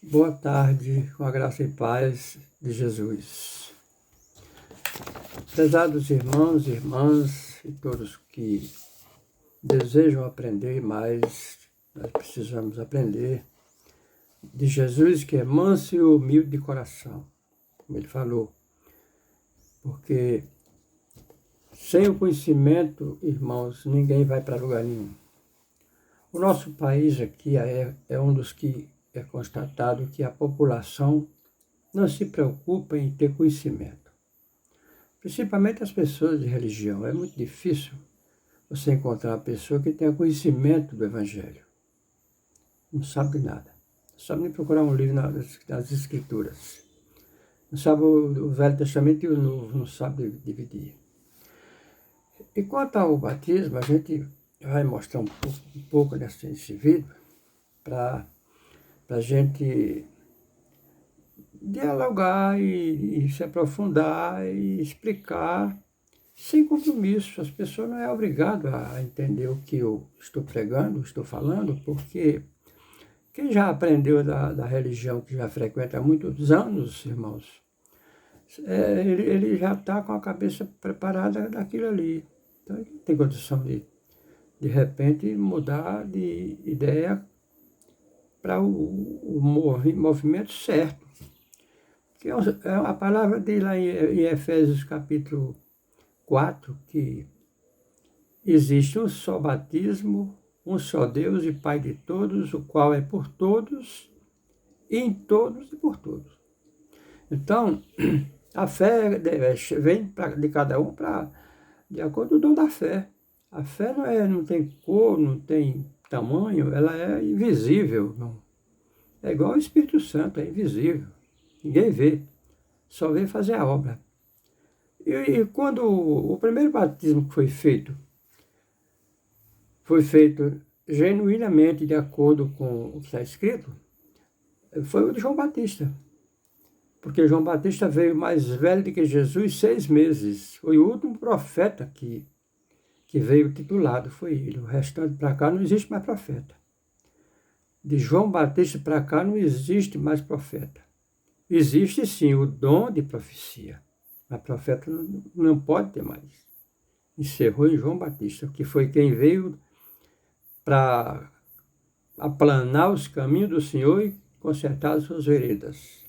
Boa tarde, com a graça e paz de Jesus. Prezados irmãos e irmãs e todos que desejam aprender mais, nós precisamos aprender de Jesus, que é manso e humilde de coração, como ele falou. Porque sem o conhecimento, irmãos, ninguém vai para lugar nenhum. O nosso país aqui é um dos que é constatado que a população não se preocupa em ter conhecimento. Principalmente as pessoas de religião. É muito difícil você encontrar uma pessoa que tenha conhecimento do Evangelho. Não sabe de nada. Não sabe nem procurar um livro nas Escrituras. Não sabe o Velho Testamento e o Novo, não sabe dividir. E quanto ao batismo, a gente vai mostrar um pouco nesse vídeo para a gente dialogar e se aprofundar e explicar sem compromisso. As pessoas não é obrigado a entender o que eu estou pregando, estou falando, porque quem já aprendeu da religião, que já frequenta há muitos anos, irmãos, ele já está com a cabeça preparada daquilo ali. Então, ele não tem condição de repente, mudar de ideia para o movimento certo. Que é a palavra dele lá em Efésios capítulo 4, que existe um só batismo, um só Deus e Pai de todos, o qual é por todos, em todos e por todos. Então, a fé vem de cada um de acordo com o dom da fé. A fé não tem cor, não tem tamanho, ela é invisível. Não. É igual ao Espírito Santo, é invisível. Ninguém vê, só vê fazer a obra. E quando o primeiro batismo que foi feito genuinamente de acordo com o que está escrito, foi o de João Batista. Porque João Batista veio mais velho do que Jesus 6 meses. Foi o último profeta que veio titulado, foi ele. O restante para cá não existe mais profeta. De João Batista para cá não existe mais profeta. Existe sim o dom de profecia, mas profeta não pode ter mais. Encerrou em João Batista, que foi quem veio para aplanar os caminhos do Senhor e consertar as suas veredas.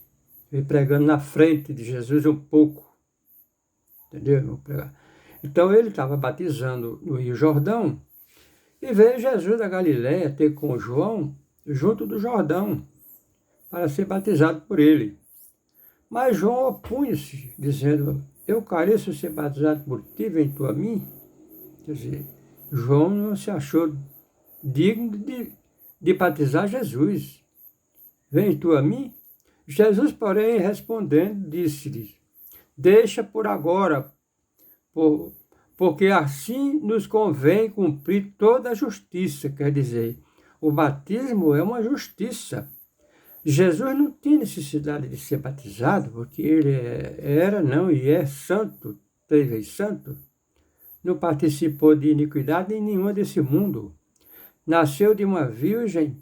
Veio pregando na frente de Jesus um pouco. Entendeu? Então ele estava batizando no Rio Jordão e veio Jesus da Galiléia ter com João junto do Jordão para ser batizado por ele. Mas João opunha-se, dizendo: eu careço ser batizado por ti, vem tu a mim? Quer dizer, João não se achou digno de batizar Jesus. Vem tu a mim? Jesus, porém, respondendo, disse-lhe: deixa por agora, porque assim nos convém cumprir toda a justiça. Quer dizer, o batismo é uma justiça. Jesus não tinha necessidade de ser batizado, porque ele e é santo, 3 vezes santo. Não participou de iniquidade em nenhuma desse mundo. Nasceu de uma virgem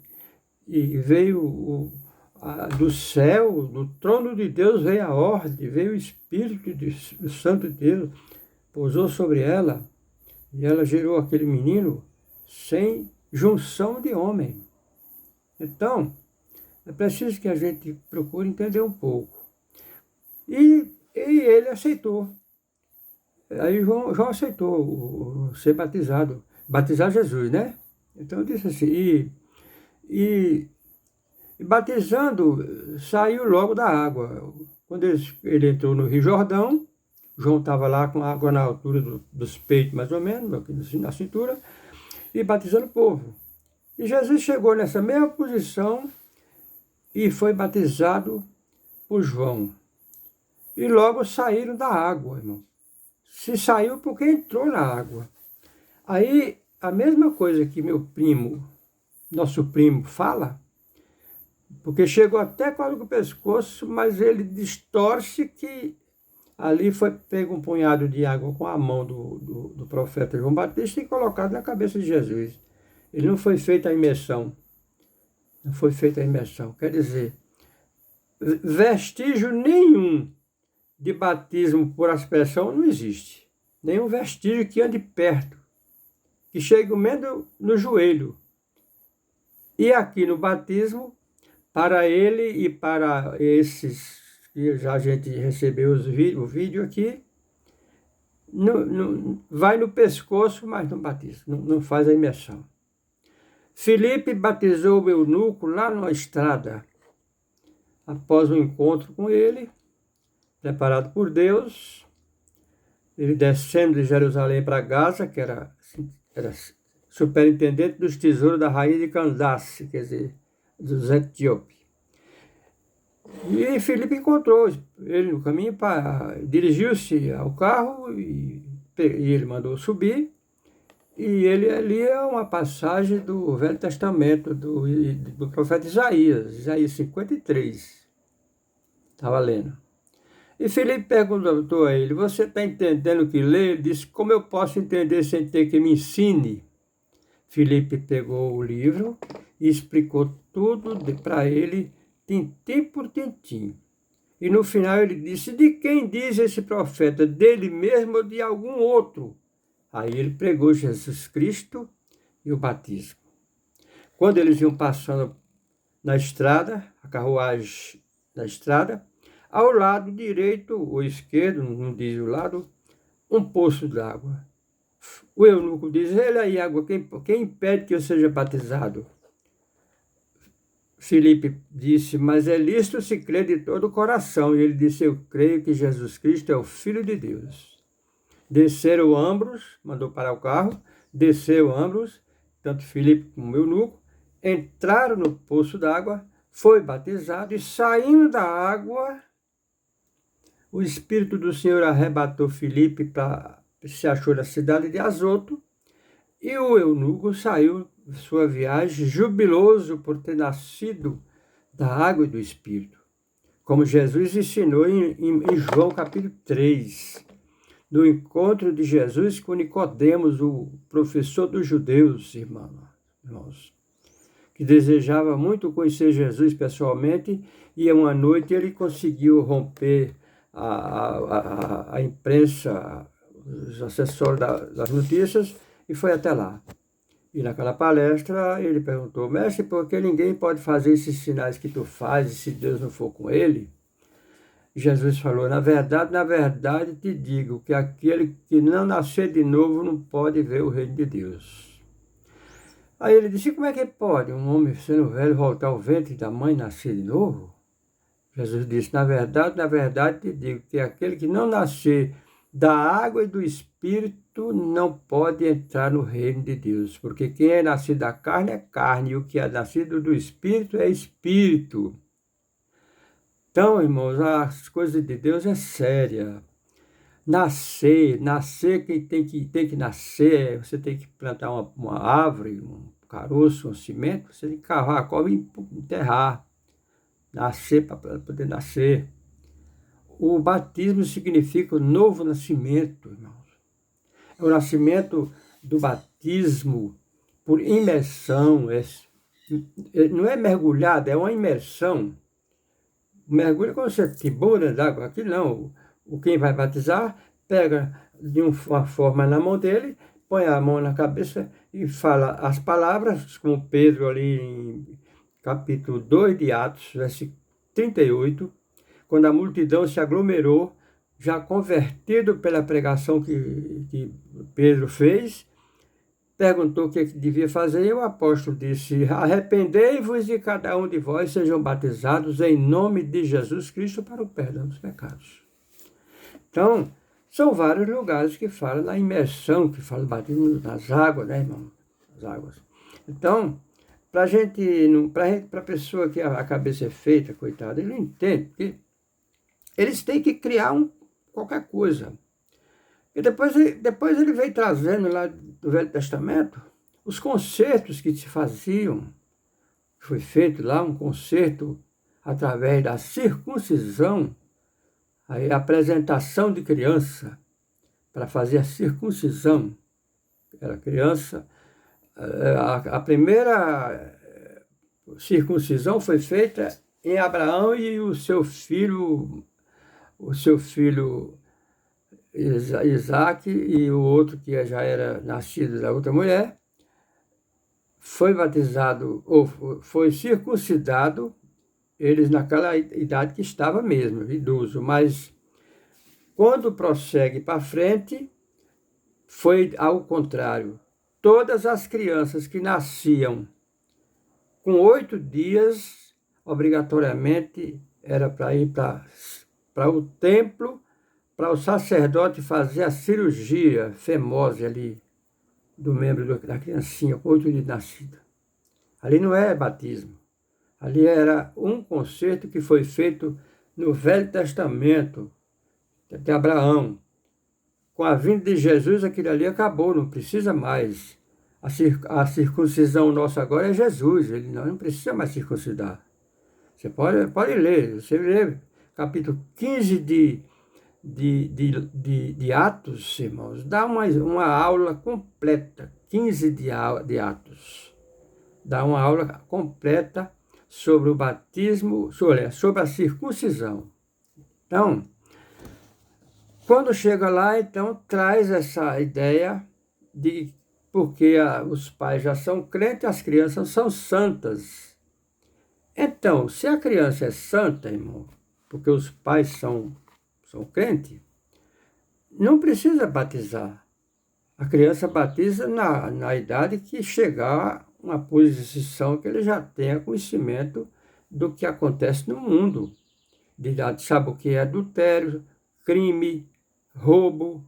e veio do céu, do trono de Deus veio a ordem, veio o Espírito do Santo de Deus, pousou sobre ela e ela gerou aquele menino sem junção de homem. Então, é preciso que a gente procure entender um pouco. E ele aceitou. Aí João aceitou ser batizado. Batizar Jesus, né? Então disse assim, e batizando, saiu logo da água. Quando ele entrou no Rio Jordão, João estava lá com a água na altura dos peitos, mais ou menos, na cintura, e batizando o povo. E Jesus chegou nessa mesma posição e foi batizado por João. E logo saíram da água, irmão. Se saiu porque entrou na água. Aí, a mesma coisa que nosso primo fala, porque chegou até quase com o pescoço, mas ele distorce que ali foi pego um punhado de água com a mão do profeta João Batista e colocado na cabeça de Jesus. Ele não foi feita a imersão. Não foi feita a imersão. Quer dizer, vestígio nenhum de batismo por aspersão não existe. Nenhum vestígio que ande perto, que chegue menos no joelho. E aqui no batismo, para ele e para esses que já a gente recebeu o vídeo aqui, vai no pescoço, mas não batiza, não faz a imersão. Filipe batizou o eunuco lá na estrada, após um encontro com ele, preparado por Deus, ele descendo de Jerusalém para Gaza, que era superintendente dos tesouros da rainha de Candace, quer dizer, dos etíopes. E Filipe encontrou ele no caminho, dirigiu-se ao carro e ele mandou subir. E ele ali é uma passagem do Velho Testamento, do profeta Isaías 53. Estava lendo. E Filipe perguntou a ele, você está entendendo o que lê? Ele disse, como eu posso entender sem ter que me ensine? Filipe pegou o livro e explicou tudo para ele, tintim por tintim. E no final ele disse, de quem diz esse profeta? Dele mesmo ou de algum outro? Aí ele pregou Jesus Cristo e o batismo. Quando eles iam passando na estrada, a carruagem na estrada, ao lado direito ou esquerdo, não diz o lado, um poço d'água. O eunuco diz, ele aí, água, quem impede que eu seja batizado? Filipe disse, mas é lícito se crer de todo o coração. E ele disse, eu creio que Jesus Cristo é o Filho de Deus. Desceram ambos, mandou parar o carro, desceu ambos, tanto Filipe como o eunuco, entraram no poço d'água, foi batizado e saindo da água, o Espírito do Senhor arrebatou Filipe se achou na cidade de Azoto e o eunuco saiu de sua viagem jubiloso por ter nascido da água e do Espírito, como Jesus ensinou em João capítulo 3. No encontro de Jesus com Nicodemos, o professor dos judeus, irmãos, que desejava muito conhecer Jesus pessoalmente, e uma noite ele conseguiu romper a imprensa, os assessores das notícias, e foi até lá. E naquela palestra ele perguntou, mestre, por que ninguém pode fazer esses sinais que tu fazes se Deus não for com ele? Jesus falou, na verdade te digo que aquele que não nascer de novo não pode ver o reino de Deus. Aí ele disse, como é que pode um homem sendo velho voltar ao ventre da mãe e nascer de novo? Jesus disse, na verdade te digo que aquele que não nascer da água e do Espírito não pode entrar no reino de Deus, porque quem é nascido da carne é carne, e o que é nascido do Espírito é Espírito. Então, irmãos, as coisas de Deus é séria. Nascer, quem tem que nascer, você tem que plantar uma árvore, um caroço, um cimento, você tem que cavar a cova e enterrar. Nascer para poder nascer. O batismo significa o novo nascimento, irmãos. É o nascimento do batismo por imersão. Não é mergulhado, é uma imersão. O mergulho é quando você tibura d'água. Aqui não. Quem vai batizar pega de uma forma na mão dele, põe a mão na cabeça e fala as palavras, como Pedro ali em capítulo 2 de Atos, versículo 38, quando a multidão se aglomerou, já convertido pela pregação que Pedro fez, perguntou o que devia fazer, e o apóstolo disse, arrependei-vos de cada um de vós sejam batizados em nome de Jesus Cristo para o perdão dos pecados. Então, são vários lugares que falam da imersão, que falam do batismo nas águas, né, irmão? As águas. Então, para a pessoa que a cabeça é feita, coitada, ele não entende, porque eles têm que criar qualquer coisa. E depois ele veio trazendo lá do Velho Testamento os concertos que se faziam. Foi feito lá um concerto através da circuncisão, a apresentação de criança para fazer a circuncisão. Era criança. A primeira circuncisão foi feita em Abraão e o seu filho Isaac e o outro que já era nascido da outra mulher, foi batizado, ou foi circuncidado, eles naquela idade que estava mesmo, idoso, mas quando prossegue para frente, foi ao contrário. Todas as crianças que nasciam com 8 dias, obrigatoriamente, era para ir para o templo, para o sacerdote fazer a cirurgia fimose ali, do membro da criancinha, com 8 dias de nascida. Ali não é batismo. Ali era um concerto que foi feito no Velho Testamento, de Abraão. Com a vinda de Jesus, aquilo ali acabou, não precisa mais. A circuncisão nossa agora é Jesus, ele não precisa mais circuncidar. Você pode ler, você lê capítulo 15 de Atos, irmãos, dá uma aula completa, 15 de Atos, dá uma aula completa sobre o batismo, sobre a circuncisão. Então, quando chega lá, então, traz essa ideia de porque os pais já são crentes, as crianças são santas. Então, se a criança é santa, irmão, porque os pais são crentes, não precisa batizar. A criança batiza na idade que chegar a uma posição que ele já tenha conhecimento do que acontece no mundo. De idade, sabe o que é adultério, crime, roubo,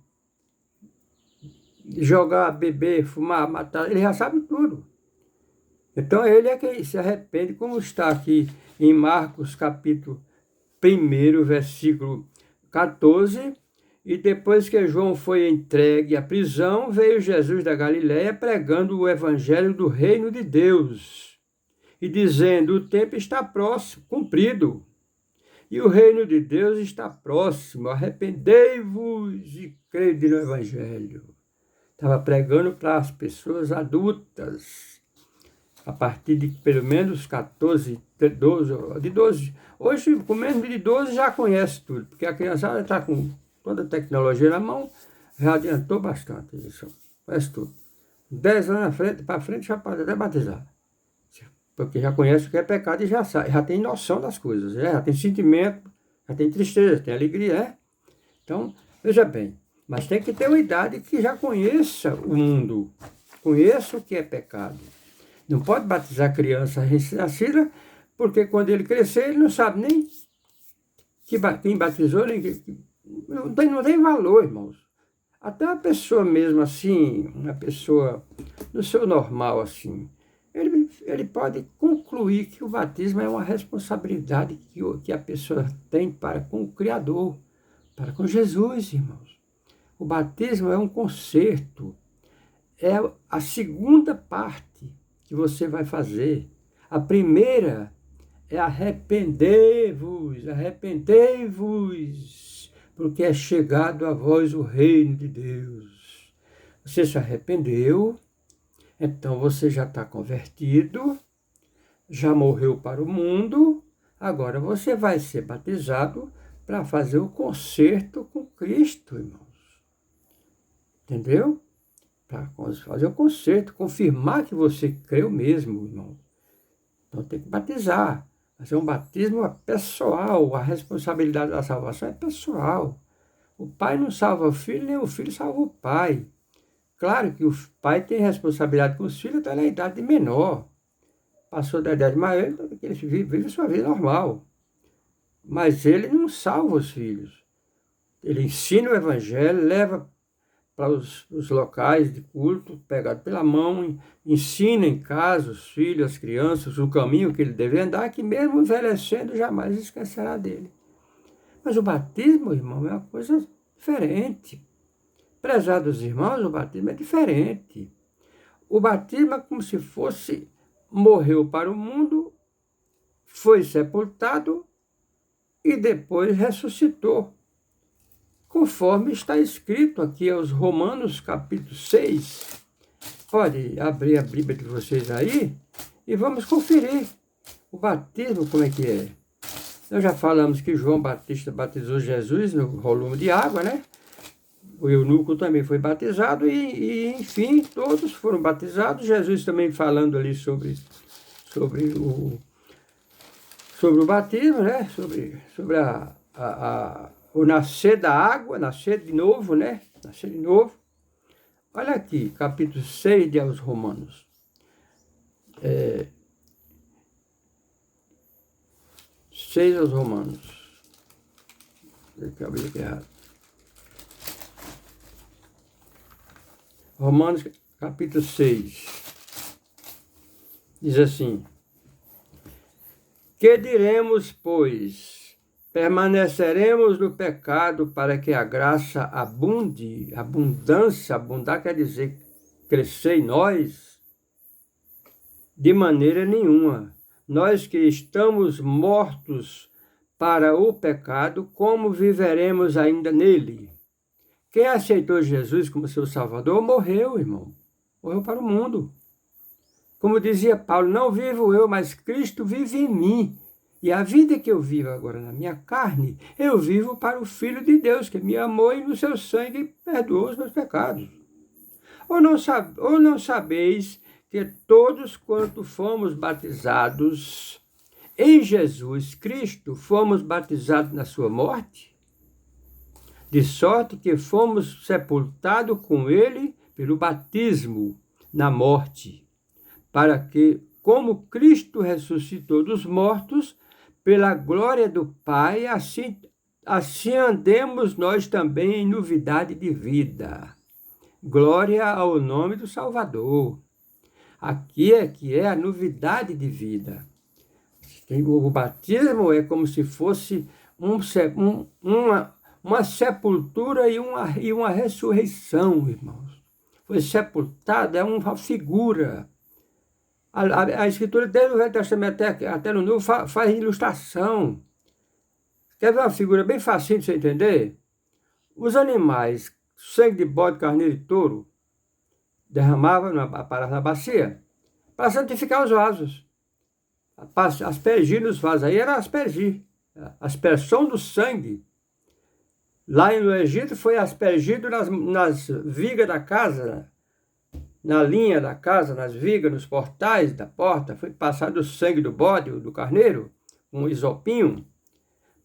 jogar, beber, fumar, matar, ele já sabe tudo. Então ele é quem se arrepende, como está aqui em Marcos capítulo 1, versículo 14, e depois que João foi entregue à prisão, veio Jesus da Galiléia pregando o evangelho do reino de Deus e dizendo: o tempo está próximo, cumprido, e o reino de Deus está próximo, arrependei-vos e crede no evangelho. Estava pregando para as pessoas adultas, a partir de pelo menos 14, 12. Hoje, com menos de 12, já conhece tudo, porque a criançada está com toda a tecnologia na mão, já adiantou bastante isso, conhece tudo. 10 anos para frente já pode até batizar, porque já conhece o que é pecado e já sabe, já tem noção das coisas, já tem sentimento, já tem tristeza, tem alegria, Então, veja bem, mas tem que ter uma idade que já conheça o mundo, conheça o que é pecado. Não pode batizar criança recém-nascida, porque quando ele crescer, ele não sabe nem quem batizou, nem não tem valor, irmãos. Até uma pessoa mesmo assim, uma pessoa no seu normal assim, ele pode concluir que o batismo é uma responsabilidade que a pessoa tem para com o Criador, para com Jesus, irmãos. O batismo é um concerto, é a segunda parte que você vai fazer. A primeira é arrependei-vos, porque é chegado a vós o reino de Deus. Você se arrependeu, então você já está convertido, já morreu para o mundo, agora você vai ser batizado para fazer o concerto com Cristo, irmãos. Entendeu? Para fazer o concerto, confirmar que você creu mesmo, irmão. Então tem que batizar. Mas é um batismo pessoal, a responsabilidade da salvação é pessoal. O pai não salva o filho, nem o filho salva o pai. Claro que o pai tem responsabilidade com os filhos até na idade menor. Passou da idade maior, ele vive a sua vida normal. Mas ele não salva os filhos. Ele ensina o evangelho, leva para os locais de culto, pegado pela mão, ensina em casa os filhos, as crianças, o caminho que ele deve andar, que mesmo envelhecendo jamais esquecerá dele. Mas o batismo, irmão, é uma coisa diferente. Prezados irmãos, o batismo é diferente. O batismo é como se fosse, morreu para o mundo, foi sepultado e depois ressuscitou. Conforme está escrito aqui aos Romanos capítulo 6. Pode abrir a Bíblia de vocês aí e vamos conferir o batismo como é que é. Nós já falamos que João Batista batizou Jesus no volume de água, né? O eunuco também foi batizado enfim, todos foram batizados. Jesus também falando ali sobre o batismo, né? Sobre o nascer da água, nascer de novo, né? Nascer de novo. Olha aqui, capítulo 6 de aos Romanos. 6 aos Romanos. Deixa eu abrir aqui errado. Romanos, capítulo 6. Diz assim: que diremos, pois? Permaneceremos no pecado para que a graça abunde? Abundância, abundar quer dizer crescer em nós? De maneira nenhuma. Nós que estamos mortos para o pecado, como viveremos ainda nele? Quem aceitou Jesus como seu Salvador morreu, irmão. Morreu para o mundo. Como dizia Paulo, não vivo eu, mas Cristo vive em mim. E a vida que eu vivo agora na minha carne, eu vivo para o Filho de Deus, que me amou e no seu sangue perdoou os meus pecados. Ou não sabeis que todos quanto fomos batizados em Jesus Cristo, fomos batizados na sua morte? De sorte que fomos sepultados com ele pelo batismo na morte, para que, como Cristo ressuscitou dos mortos, pela glória do Pai, assim andemos nós também em novidade de vida. Glória ao nome do Salvador. Aqui é que é a novidade de vida. O batismo é como se fosse uma sepultura e uma ressurreição, irmãos. Foi sepultado, é uma figura. A Escritura, desde o Velho Testamento até no Novo, faz ilustração. Quer ver uma figura bem facinho de você entender? Os animais, sangue de bode, carneiro e touro, derramavam na bacia para santificar os vasos. Aspergir nos vasos aí era aspergir. Aspersão do sangue. Lá no Egito foi aspergido nas vigas da casa, na linha da casa, nas vigas, nos portais da porta, foi passado o sangue do bode, do carneiro, um isopinho,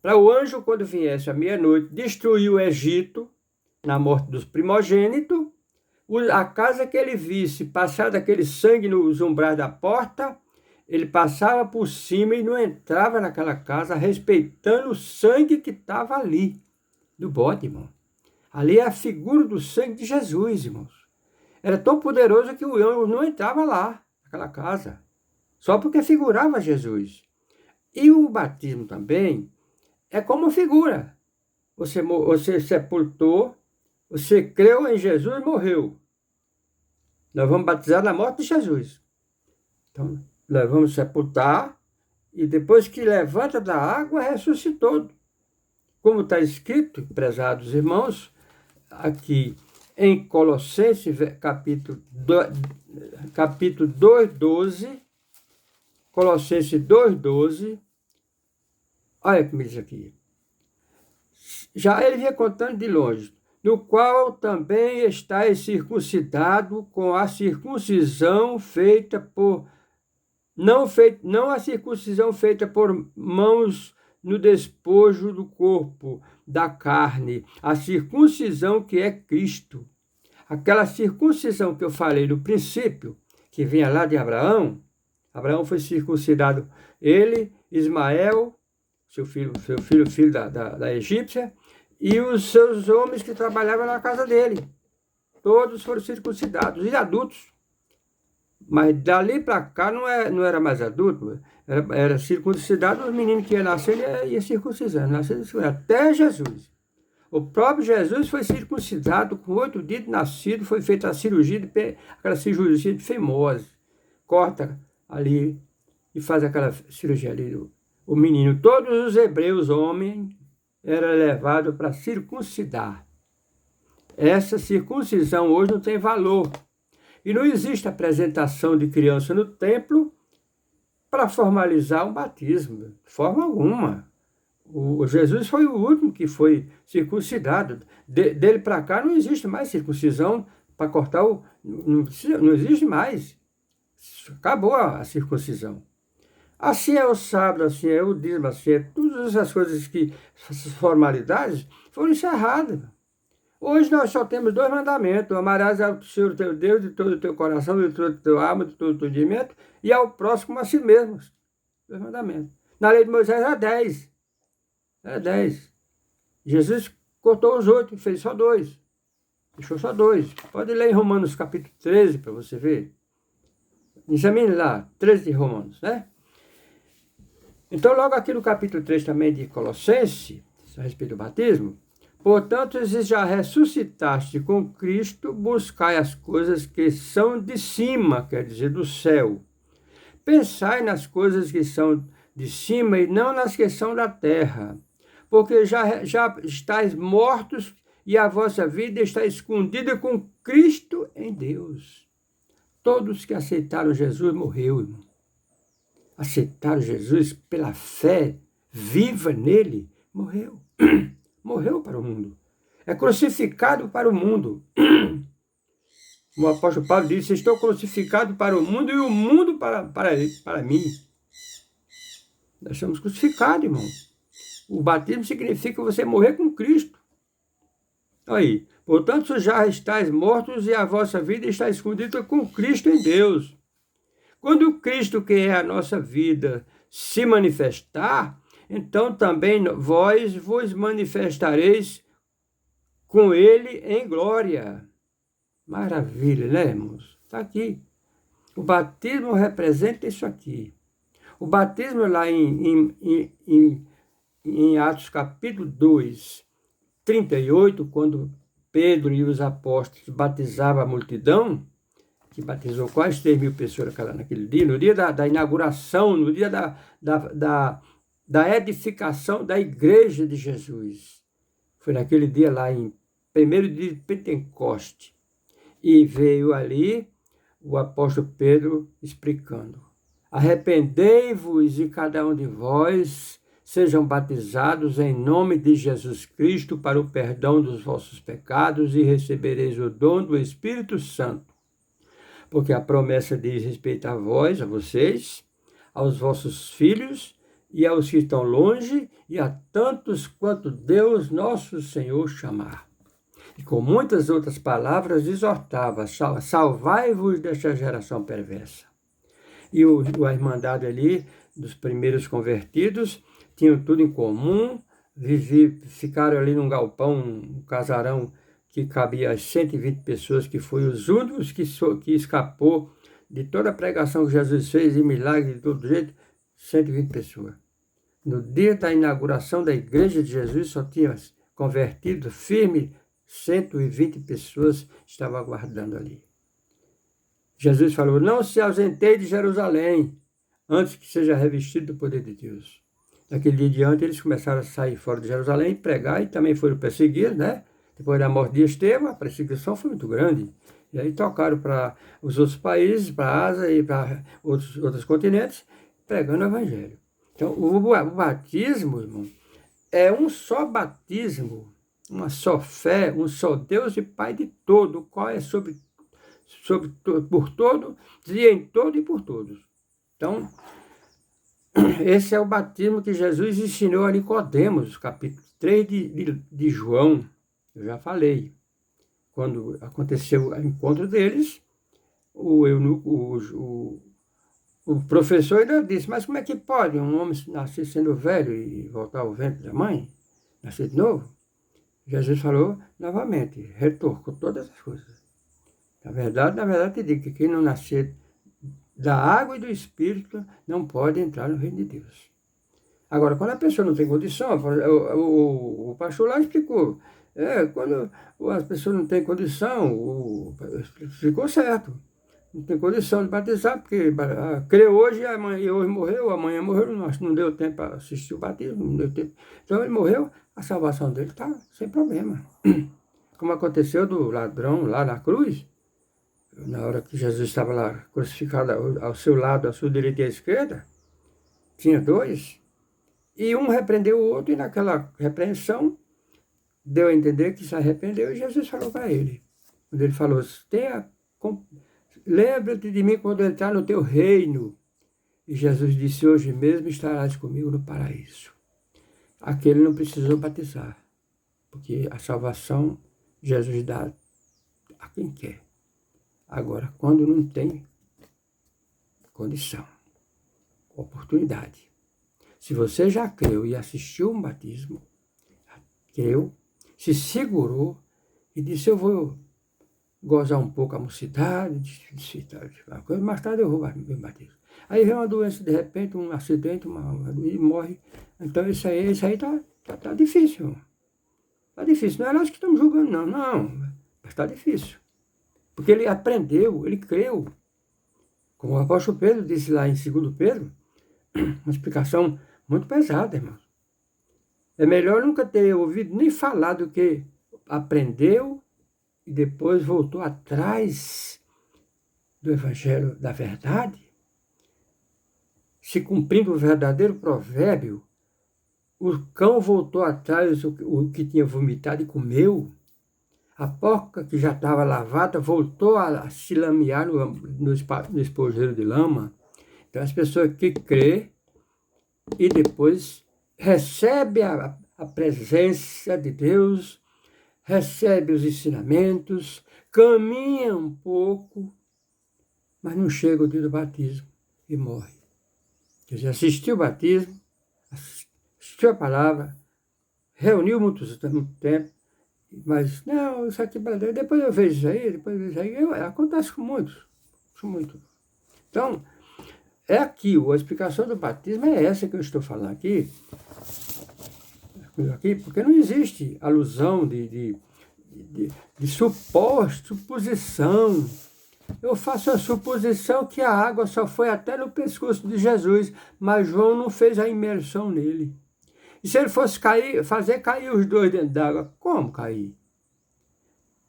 para o anjo, quando viesse à meia-noite, destruir o Egito, na morte dos primogênitos, a casa que ele visse passar aquele sangue nos umbrais da porta, ele passava por cima e não entrava naquela casa, respeitando o sangue que estava ali, do bode, irmão. Ali é a figura do sangue de Jesus, irmãos. Era tão poderoso que o anjo não entrava lá, naquela casa, só porque figurava Jesus. E o batismo também é como figura. Você sepultou, você creu em Jesus e morreu. Nós vamos batizar na morte de Jesus. Então, nós vamos sepultar e depois que levanta da água, ressuscitou. Como está escrito, prezados irmãos, aqui em Colossenses, capítulo 2:12, Colossenses 2:12, olha o que me diz aqui. Já ele vinha contando de longe, no qual também estáis circuncidado com a circuncisão feita por... Não a circuncisão feita por mãos no despojo do corpo, da carne, a circuncisão que é Cristo. Aquela circuncisão que eu falei no princípio, que vinha lá de Abraão. Abraão foi circuncidado, ele, Ismael, seu filho da egípcia, e os seus homens que trabalhavam na casa dele. Todos foram circuncidados, e adultos. Mas dali para cá não era mais adulto, era circuncidado, os meninos que iam nascer, ia circuncisando, até Jesus. O próprio Jesus foi circuncidado com 8 dias de nascido, foi feita a cirurgia, aquela cirurgia de fimose. Corta ali e faz aquela cirurgia ali. O menino, todos os hebreus, homens, era levado para circuncidar. Essa circuncisão hoje não tem valor. E não existe apresentação de criança no templo para formalizar um batismo, de forma alguma. O Jesus foi o último que foi circuncidado. Dele para cá não existe mais circuncisão para cortar o... Não existe mais. Acabou a circuncisão. Assim é o sábado, assim é o dízimo, assim é todas essas coisas que, essas formalidades, foram encerradas. Hoje nós só temos dois mandamentos: amarás ao Senhor teu Deus de todo o teu coração, de toda a tua alma, de todo o teu entendimento, e ao próximo como a si mesmo. Dois mandamentos. Na lei de Moisés era 10. Era 10. Jesus cortou os 8, fez só 2. Deixou só 2. Pode ler em Romanos capítulo 13 para você ver. Examine lá, 13 de Romanos, né? Então, logo aqui no capítulo 3 também de Colossenses, a respeito do batismo: portanto, se já ressuscitaste com Cristo, buscai as coisas que são de cima, quer dizer, do céu. Pensai nas coisas que são de cima e não nas que são da terra, porque já estáis mortos e a vossa vida está escondida com Cristo em Deus. Todos que aceitaram Jesus morreu, irmão. Aceitaram Jesus pela fé viva nele, morreu. Morreu para o mundo. É crucificado para o mundo. O apóstolo Paulo disse: estou crucificado para o mundo e o mundo para mim. Nós somos crucificados, irmão. O batismo significa você morrer com Cristo. Aí, portanto, já estáis mortos e a vossa vida está escondida com Cristo em Deus. Quando o Cristo, que é a nossa vida, se manifestar, então também vós vos manifestareis com ele em glória. Maravilha, né, irmãos? Está aqui. O batismo representa isso aqui. O batismo lá em Atos capítulo 2, 38, quando Pedro e os apóstolos batizavam a multidão, que batizou quase 3.000 pessoas naquele dia, no dia da inauguração, no dia da edificação da igreja de Jesus. Foi naquele dia lá, em primeiro dia de Pentecoste. E veio ali o apóstolo Pedro explicando: arrependei-vos e cada um de vós sejam batizados em nome de Jesus Cristo para o perdão dos vossos pecados e recebereis o dom do Espírito Santo. Porque a promessa diz respeito a vós, a vocês, aos vossos filhos e aos que estão longe e a tantos quanto Deus nosso Senhor chamar. E com muitas outras palavras exortava: salvai-vos desta geração perversa. E a irmandade ali, dos primeiros convertidos, tinham tudo em comum, ficaram ali num galpão, um casarão que cabia as 120 pessoas, que foi os únicos que escapou de toda a pregação que Jesus fez, e milagre de todo jeito, 120 pessoas. No dia da inauguração da igreja de Jesus, só tinha convertido firme 120 pessoas estavam aguardando ali. Jesus falou: não se ausentei de Jerusalém, antes que seja revestido do poder de Deus. Daquele dia diante, eles começaram a sair fora de Jerusalém, pregar, e também foram perseguidos, né? Depois da morte de Estevão, a perseguição foi muito grande. E aí tocaram para os outros países, para a Ásia e para outros continentes, pregando o Evangelho. Então, o batismo, irmão, é um só batismo, uma só fé, um só Deus e Pai de todo, o qual é por todo, e em todo e por todos. Então, esse é o batismo que Jesus ensinou a Nicodemos, capítulo 3 de João. Eu já falei. Quando aconteceu o encontro deles, o professor ainda disse: mas como é que pode um homem nascer sendo velho e voltar ao ventre da mãe? Nascer de novo? Jesus falou novamente, retorcou todas as coisas. Na verdade, te digo que quem não nascer da água e do Espírito não pode entrar no reino de Deus. Agora, quando a pessoa não tem condição, o pastor lá explicou, quando as pessoas não têm condição, ficou certo. Não tem condição de batizar, porque crê hoje e hoje morreu, amanhã morreu, não deu tempo para assistir o batismo, não deu tempo. Então ele morreu, a salvação dele está sem problema. Como aconteceu do ladrão lá na cruz, na hora que Jesus estava lá crucificado ao seu lado, à sua direita e à esquerda, tinha dois. E um repreendeu o outro, e naquela repreensão, deu a entender que se arrependeu, e Jesus falou para ele. Quando ele falou, lembra-te de mim quando eu entrar no teu reino. E Jesus disse, hoje mesmo estarás comigo no paraíso. Aquele não precisou batizar, porque a salvação Jesus dá a quem quer. Agora, quando não tem condição, oportunidade. Se você já creu e assistiu um batismo, creu, se segurou e disse, eu vou gozar um pouco a mocidade, mais tarde eu vou me batismo. Aí vem uma doença, de repente, um acidente, e morre. Então isso aí tá difícil. Tá difícil. Não é nós que estamos julgando, não. Mas tá difícil. Porque ele aprendeu, ele creu. Como o apóstolo Pedro disse lá em 2 Pedro, uma explicação muito pesada, irmão. É melhor nunca ter ouvido nem falar do que aprendeu e depois voltou atrás do evangelho da verdade, se cumprindo o verdadeiro provérbio, o cão voltou atrás o que tinha vomitado e comeu, a porca que já estava lavada voltou a se lamear no espojeiro de lama. Então as pessoas que crê e depois recebe a presença de Deus, recebe os ensinamentos, caminha um pouco, mas não chega o dia do batismo e morre. Quer dizer, assistiu o batismo, assistiu a palavra, reuniu muito tempo, mas, não, isso aqui, depois eu vejo isso aí, acontece com muitos, muito. Então, é aqui, a explicação do batismo é essa que eu estou falando aqui, porque não existe alusão de suposição. Eu faço a suposição que a água só foi até no pescoço de Jesus, mas João não fez a imersão nele. E se ele fosse fazer cair os dois dentro d'água, como cair?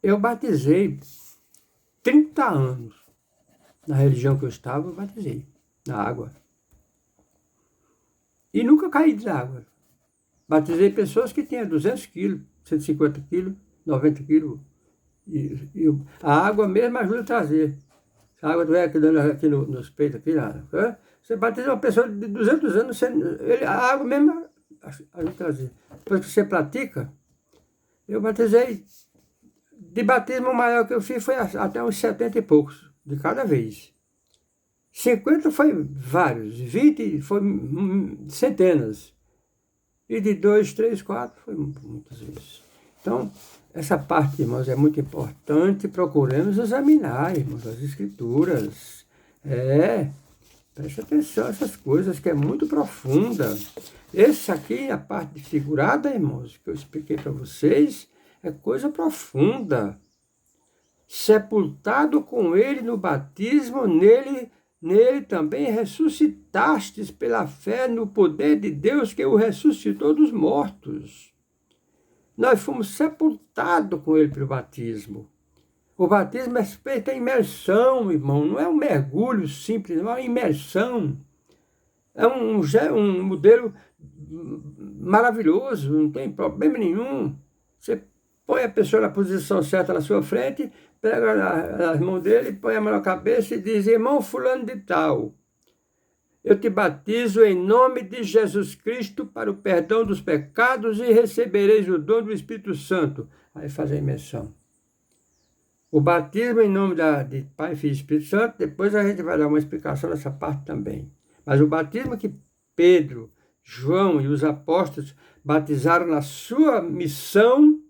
Eu batizei 30 anos. Na religião que eu estava, eu batizei na água. E nunca caí de água. Batizei pessoas que tinham 200 quilos, 150 quilos, 90 quilos. E a água mesmo ajuda a trazer. Se a água estiver aqui nos peitos, aqui, você batiza uma pessoa de 200 anos, a água mesmo ajuda a trazer. Depois que você pratica, eu batizei, de batismo maior que eu fiz foi até uns 70 e poucos, de cada vez. 50 foi vários, 20 foi centenas. E de 2, 3, 4 foi muitas vezes. Então, essa parte, irmãos, é muito importante. Procuremos examinar, irmãos, as escrituras. Preste atenção a essas coisas, que é muito profunda. Esse aqui, a parte figurada, irmãos, que eu expliquei para vocês, é coisa profunda. Sepultado com ele no batismo, nele também ressuscitastes pela fé no poder de Deus que o ressuscitou dos mortos. Nós fomos sepultados com ele pelo batismo. O batismo é feito a imersão, irmão, não é um mergulho simples, não é uma imersão. É um modelo maravilhoso, não tem problema nenhum. Você põe a pessoa na posição certa na sua frente, pega as mãos dele, põe a mão na cabeça e diz, irmão fulano de tal, eu te batizo em nome de Jesus Cristo para o perdão dos pecados e recebereis o dom do Espírito Santo. Aí faz a imersão. O batismo em nome de Pai, Filho e Espírito Santo, depois a gente vai dar uma explicação nessa parte também. Mas o batismo que Pedro, João e os apóstolos batizaram na sua missão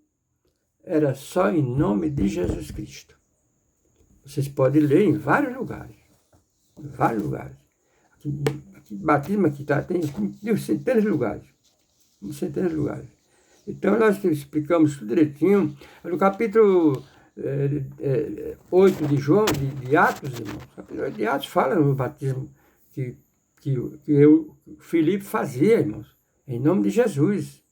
era só em nome de Jesus Cristo. Vocês podem ler em vários lugares. Em vários lugares. Batismo aqui tem centenas de lugares. Centenas de lugares. Então nós explicamos tudo direitinho. No capítulo 8 de João, de Atos, irmão, o capítulo 8 de Atos fala no batismo que Filipe fazia, irmãos, em nome de Jesus.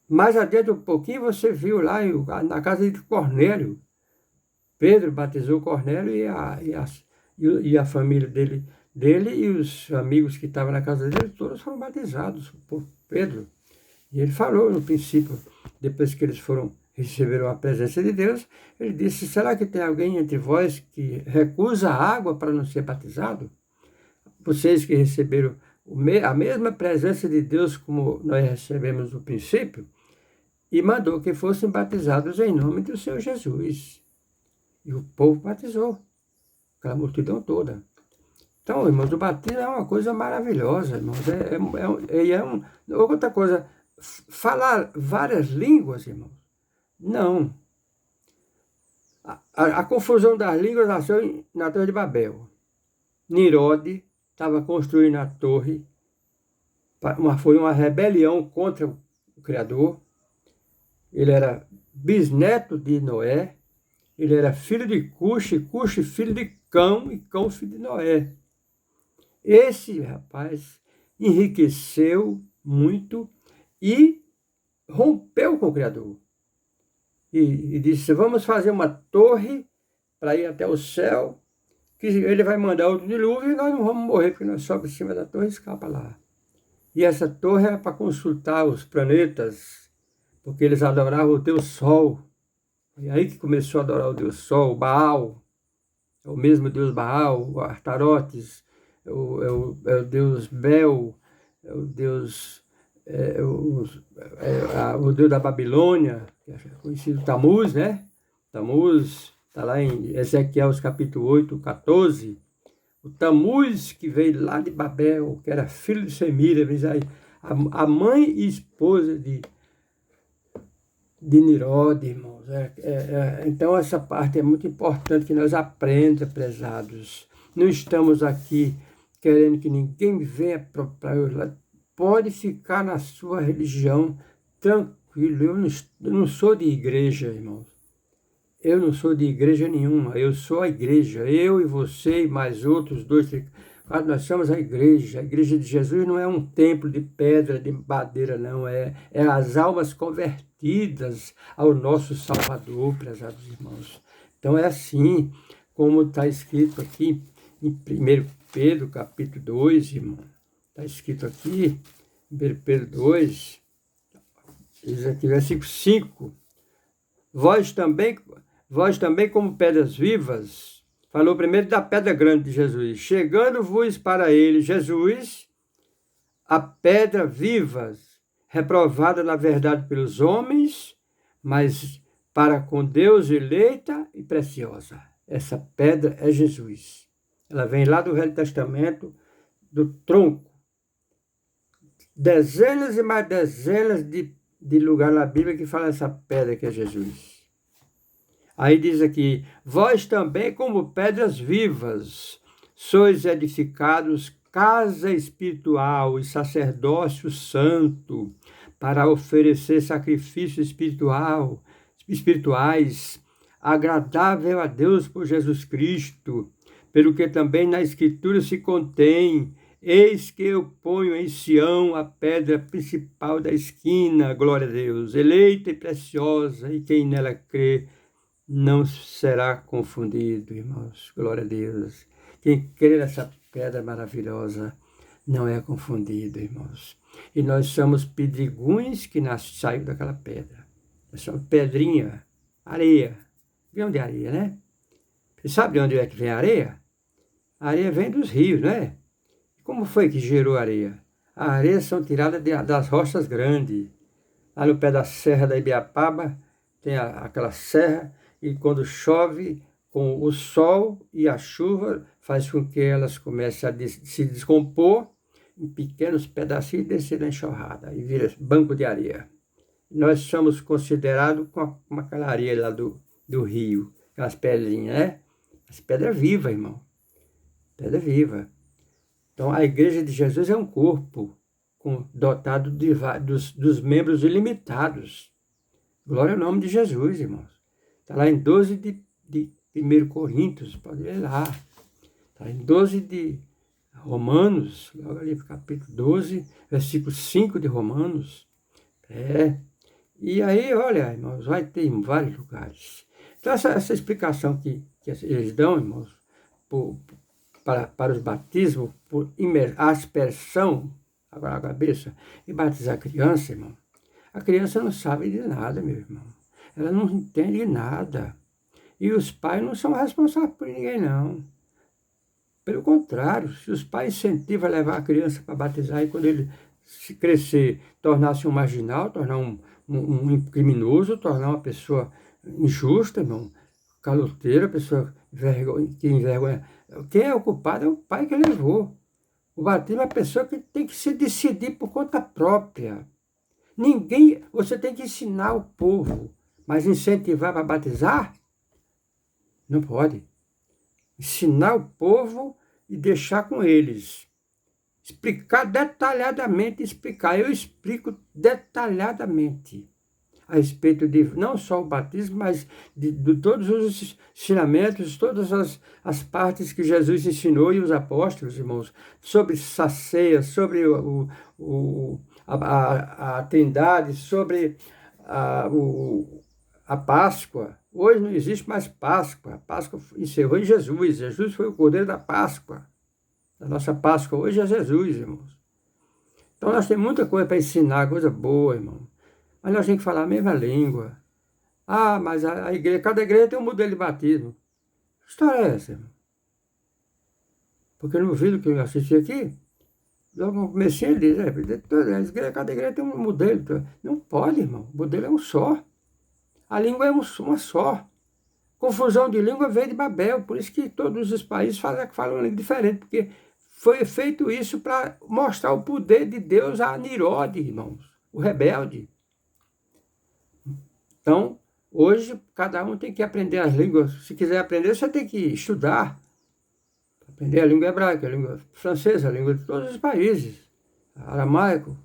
Mais adiante um pouquinho você viu lá na casa de Cornélio. Pedro batizou Cornélio e a família dele dele e os amigos que estavam na casa dele, todos foram batizados por Pedro. E ele falou no princípio, depois que eles receberam a presença de Deus, ele disse: será que tem alguém entre vós que recusa a água para não ser batizado? Vocês que receberam a mesma presença de Deus como nós recebemos no princípio, e mandou que fossem batizados em nome do Senhor Jesus. E o povo batizou, aquela multidão toda. Então, irmãos, o batismo é uma coisa maravilhosa, irmãos. Outra coisa, falar várias línguas, irmãos. Não. A confusão das línguas nasceu na Torre de Babel. Nirode estava construindo a torre, foi uma rebelião contra o Criador. Ele era bisneto de Noé, ele era filho de Cuxi, Cuxi filho de Cão, e Cão filho de Noé. Esse rapaz enriqueceu muito e rompeu com o Criador. E disse: vamos fazer uma torre para ir até o céu, que ele vai mandar outro dilúvio e nós não vamos morrer, porque nós sobemos em cima da torre e escapa lá. E essa torre era para consultar os planetas, porque eles adoravam o Deus Sol. E aí que começou a adorar o Deus Sol, o Baal, é o mesmo Deus Baal, o Astarotes, é o Deus Bel, é o Deus, o Deus da Babilônia, que é conhecido Tamuz, né? Tamuz, está lá em Ezequiel capítulo 8, 14. O Tamuz, que veio lá de Babel, que era filho de Semíramis, a mãe e esposa de Nirode, irmãos. Então, essa parte é muito importante que nós aprendamos, prezados. Não estamos aqui querendo que ninguém venha para eu. Pode ficar na sua religião tranquilo. Eu não sou de igreja, irmãos. Eu não sou de igreja nenhuma. Eu sou a igreja. Eu e você e mais outros dois, nós somos a igreja. A igreja de Jesus não é um templo de pedra, de madeira, não. É as almas convertidas ao nosso Salvador, prezados irmãos. Então é assim como está escrito aqui em 1 Pedro, capítulo 2, irmão. Está escrito aqui, em 1 Pedro 2, diz aqui, versículo 5. Vós também como pedras vivas. Falou primeiro da pedra grande de Jesus. Chegando-vos para ele, Jesus, a pedra viva, reprovada na verdade pelos homens, mas para com Deus eleita e preciosa. Essa pedra é Jesus. Ela vem lá do Velho Testamento, do tronco. Dezenas e mais dezenas de lugares na Bíblia que fala essa pedra que é Jesus. Aí diz aqui: vós também, como pedras vivas, sois edificados casa espiritual e sacerdócio santo, para oferecer sacrifícios espirituais, agradável a Deus por Jesus Cristo, pelo que também na Escritura se contém: eis que eu ponho em Sião a pedra principal da esquina, glória a Deus, eleita e preciosa, e quem nela crê não será confundido, irmãos. Glória a Deus. Quem crê nessa pedra maravilhosa não é confundido, irmãos. E nós somos pedregulhos que saíram daquela pedra. Nós somos pedrinha, areia. Grão de areia, né? Você sabe de onde é que vem a areia? A areia vem dos rios, não é? Como foi que gerou a areia? As areias são tiradas das rochas grandes. Lá no pé da Serra da Ibiapaba tem aquela serra, e quando chove, com o sol e a chuva, faz com que elas comecem a se descompor em pequenos pedacinhos e descer na enxurrada, e vira banco de areia. Nós somos considerados como aquela areia lá do rio, aquelas pedrinhas, né? As pedras vivas, irmão. Pedra viva. Então, a igreja de Jesus é um corpo dotado dos membros ilimitados. Glória ao nome de Jesus, irmãos. Está lá em 12 de 1 Coríntios, pode ler lá. Está em 12 de Romanos, logo ali, capítulo 12, versículo 5 de Romanos. E aí, olha, irmãos, vai ter em vários lugares. Então, essa explicação que eles dão, irmãos, para os batismos por aspersão, agora a cabeça, e batizar a criança, irmão, a criança não sabe de nada, meu irmão. Ela não entende nada. E os pais não são responsáveis por ninguém, não. Pelo contrário, se os pais incentivam a levar a criança para batizar e quando ele se crescer, tornar-se um marginal, tornar um criminoso, tornar uma pessoa injusta, irmão, caloteira, pessoa que envergonha. Quem é o culpado é o pai que levou. O batismo é a pessoa que tem que se decidir por conta própria. Você tem que ensinar o povo, mas incentivar para batizar? Não pode. Ensinar o povo e deixar com eles. Explicar detalhadamente, Eu explico detalhadamente a respeito de não só o batismo, mas de todos os ensinamentos, todas as partes que Jesus ensinou e os apóstolos, irmãos, sobre a ceia, sobre a Trindade, sobre a Páscoa. Hoje não existe mais Páscoa. A Páscoa encerrou em Jesus. Jesus foi o Cordeiro da Páscoa. A nossa Páscoa hoje é Jesus, irmãos. Então nós temos muita coisa para ensinar, coisa boa, irmão. Mas nós temos que falar a mesma língua. Ah, mas cada igreja tem um modelo de batismo. Que história é essa, irmão? Porque no vídeo que eu assisti aqui, logo no começo ele diz, cada igreja tem um modelo. Não pode, irmão. O modelo é um só. A língua é uma só. Confusão de língua veio de Babel, por isso que todos os países falam uma língua diferente, porque foi feito isso para mostrar o poder de Deus a Nirode, irmãos, o rebelde. Então, hoje, cada um tem que aprender as línguas. Se quiser aprender, você tem que estudar. Aprender a língua hebraica, a língua francesa, a língua de todos os países. Aramaico,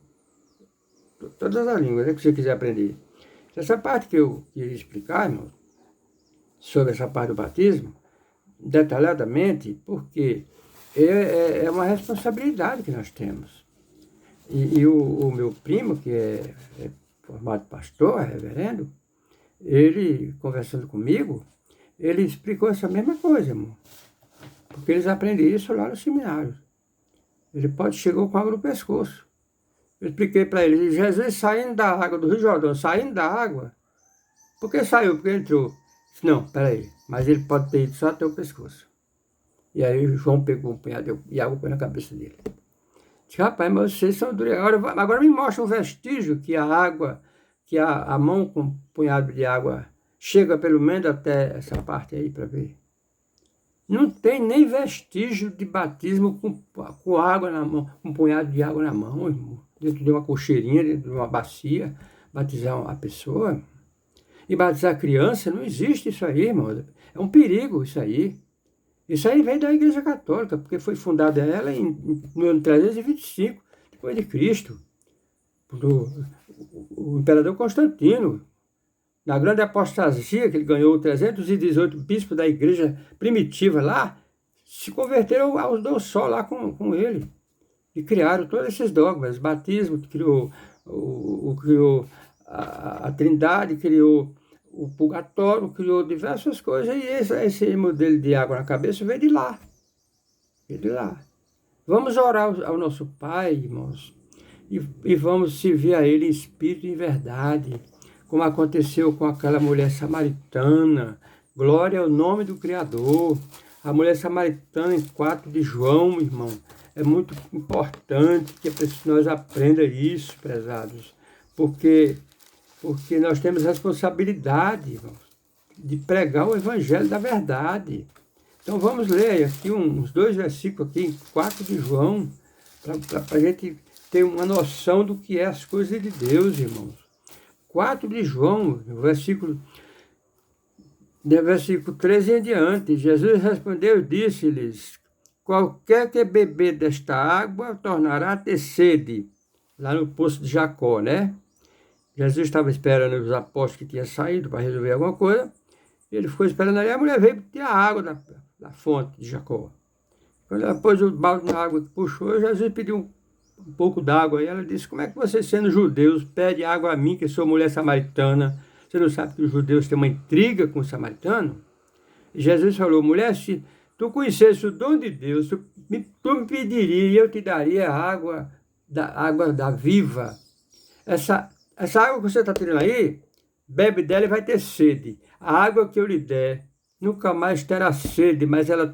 todas as línguas, que você quiser aprender. Essa parte que eu queria explicar, irmão, sobre essa parte do batismo, detalhadamente, porque é uma responsabilidade que nós temos. E o meu primo, que é formado pastor, reverendo, ele, conversando comigo, ele explicou essa mesma coisa, irmão. Porque eles aprendem isso lá no seminário. Chegou com água no pescoço. Eu expliquei para ele, Jesus saindo da água do Rio Jordão, saindo da água. Por que saiu? Porque entrou. Não, peraí, mas ele pode ter ido só até o pescoço. E aí o João pegou um punhado de água e pôs na cabeça dele. Disse, rapaz, mas vocês são duros. Agora me mostra um vestígio que a água, que a mão com um punhado de água chega pelo menos até essa parte aí para ver. Não tem nem vestígio de batismo com água na mão, com um punhado de água na mão, irmão. Dentro de uma cocheirinha, dentro de uma bacia, batizar uma pessoa. E batizar a criança, não existe isso aí, irmão. É um perigo isso aí. Isso aí vem da Igreja Católica, porque foi fundada ela no ano 325, depois de Cristo. O imperador Constantino, na grande apostasia, que ele ganhou 318 bispos da igreja primitiva lá, se converteram aos dois só lá com ele. E criaram todos esses dogmas. Batismo, criou a Trindade, criou o purgatório, criou diversas coisas. E esse modelo de água na cabeça veio de lá. Veio de lá. Vamos orar ao nosso Pai, irmãos, e vamos servir a Ele em espírito e em verdade, como aconteceu com aquela mulher samaritana. Glória ao nome do Criador. A mulher samaritana em 4 de João, irmão. É muito importante que nós aprendamos isso, prezados, porque nós temos responsabilidade, irmãos, de pregar o evangelho da verdade. Então vamos ler aqui uns 2 versículos aqui, em 4 de João, para a gente ter uma noção do que é as coisas de Deus, irmãos. 4 de João, versículo 13 em diante, Jesus respondeu e disse-lhes, qualquer que beber desta água tornará a ter sede, lá no poço de Jacó, né? Jesus estava esperando os apóstolos que tinham saído para resolver alguma coisa, ele ficou esperando ali, a mulher veio tirar a água da fonte de Jacó. Quando ela pôs o balde na água que puxou, Jesus pediu um pouco d'água, e ela disse, como é que vocês, sendo judeus, pedem água a mim, que sou mulher samaritana? Você não sabe que os judeus têm uma intriga com o samaritano? E Jesus falou, mulher, se tu conhecesse o dom de Deus, tu me pediria e eu te daria água da viva. Essa água que você está tirando aí, bebe dela e vai ter sede. A água que eu lhe der, nunca mais terá sede, mas ela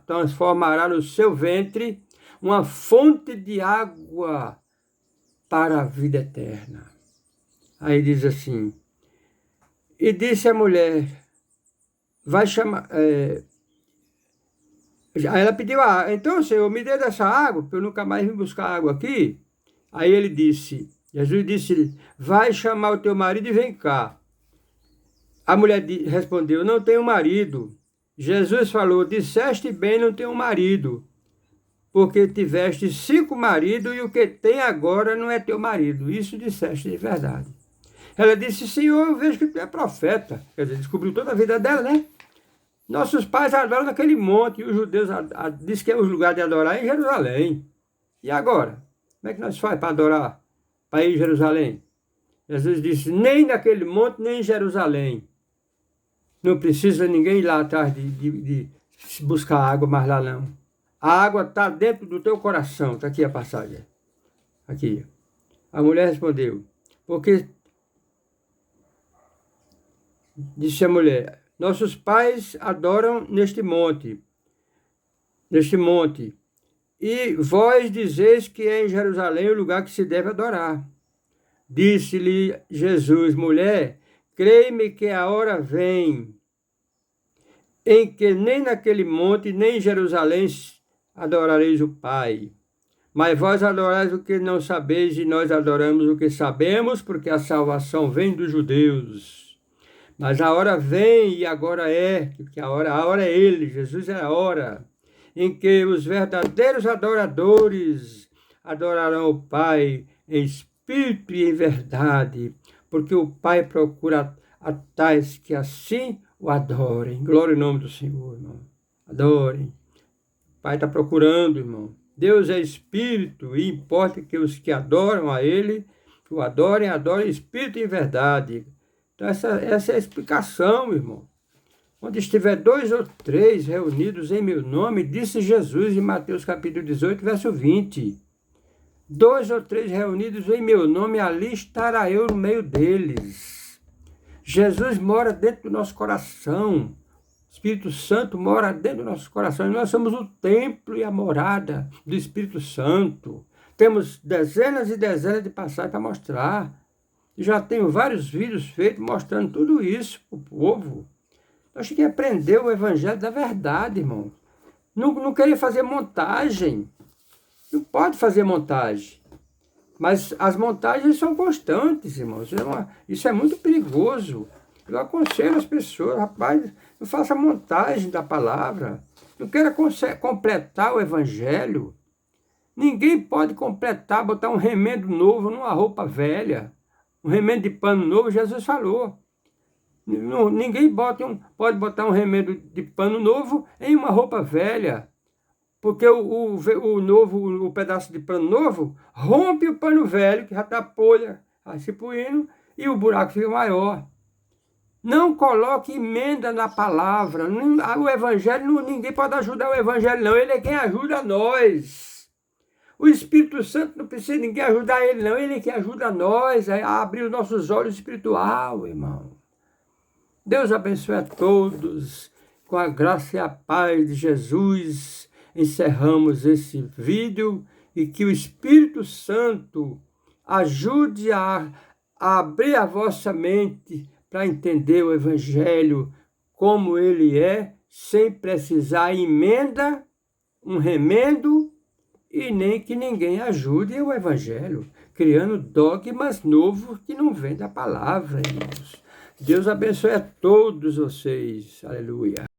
transformará no seu ventre uma fonte de água para a vida eterna. Aí diz assim, e disse a mulher, vai chamar... Aí ela pediu a água, então, Senhor, me dê dessa água, porque eu nunca mais vim buscar água aqui. Aí ele disse, Jesus disse, vai chamar o teu marido e vem cá. A mulher respondeu, não tenho marido. Jesus falou, disseste bem, não tenho marido, porque tiveste 5 maridos e o que tem agora não é teu marido. Isso disseste de verdade. Ela disse, Senhor, eu vejo que tu é profeta. Quer dizer, descobriu toda a vida dela, né? Nossos pais adoram naquele monte, e os judeus dizem que é o lugar de adorar em Jerusalém. E agora? Como é que nós fazemos para adorar, para ir em Jerusalém? Jesus disse, nem naquele monte, nem em Jerusalém. Não precisa ninguém ir lá atrás de buscar água mais lá não. A água está dentro do teu coração. Está aqui a passagem. Aqui. A mulher respondeu, porque... Disse a mulher, nossos pais adoram neste monte, e vós dizeis que é em Jerusalém o lugar que se deve adorar. Disse-lhe Jesus, mulher, crê-me que a hora vem, em que nem naquele monte, nem em Jerusalém adorareis o Pai. Mas vós adorais o que não sabeis, e nós adoramos o que sabemos, porque a salvação vem dos judeus. Mas a hora vem, e agora é, porque a hora é Ele, Jesus é a hora, em que os verdadeiros adoradores adorarão o Pai em espírito e em verdade, porque o Pai procura a tais que assim o adorem. Glória ao nome do Senhor, irmão. Adorem. O Pai está procurando, irmão. Deus é espírito, e importa que os que adoram a Ele, que o adorem em espírito e em verdade. Então, essa é a explicação, irmão. Onde estiver 2 ou 3 reunidos em meu nome, disse Jesus em Mateus capítulo 18, verso 20. 2 ou 3 reunidos em meu nome, ali estará eu no meio deles. Jesus mora dentro do nosso coração. O Espírito Santo mora dentro do nosso coração. E nós somos o templo e a morada do Espírito Santo. Temos dezenas e dezenas de passagens para mostrar. Já tenho vários vídeos feitos mostrando tudo isso para o povo. Nós temos que aprender o evangelho da verdade, irmão. Não querer fazer montagem. Não pode fazer montagem. Mas as montagens são constantes, irmãos. Isso é muito perigoso. Eu aconselho as pessoas, rapaz, não faça montagem da palavra. Não queira completar o evangelho. Ninguém pode completar, botar um remendo novo numa roupa velha. Um remendo de pano novo, Jesus falou. Ninguém pode botar um remendo de pano novo em uma roupa velha. Porque o pedaço de pano novo rompe o pano velho, que já está polha, se puindo, e o buraco fica maior. Não coloque emenda na palavra. O evangelho, ninguém pode ajudar o evangelho, não. Ele é quem ajuda nós. O Espírito Santo não precisa de ninguém ajudar ele, não. Ele é que ajuda nós a abrir os nossos olhos espiritual, irmão. Deus abençoe a todos. Com a graça e a paz de Jesus, encerramos esse vídeo e que o Espírito Santo ajude a abrir a vossa mente para entender o Evangelho como ele é, sem precisar emenda, um remendo, e nem que ninguém ajude o Evangelho, criando dogmas novos que não vêm da palavra, irmãos. Deus abençoe a todos vocês. Aleluia.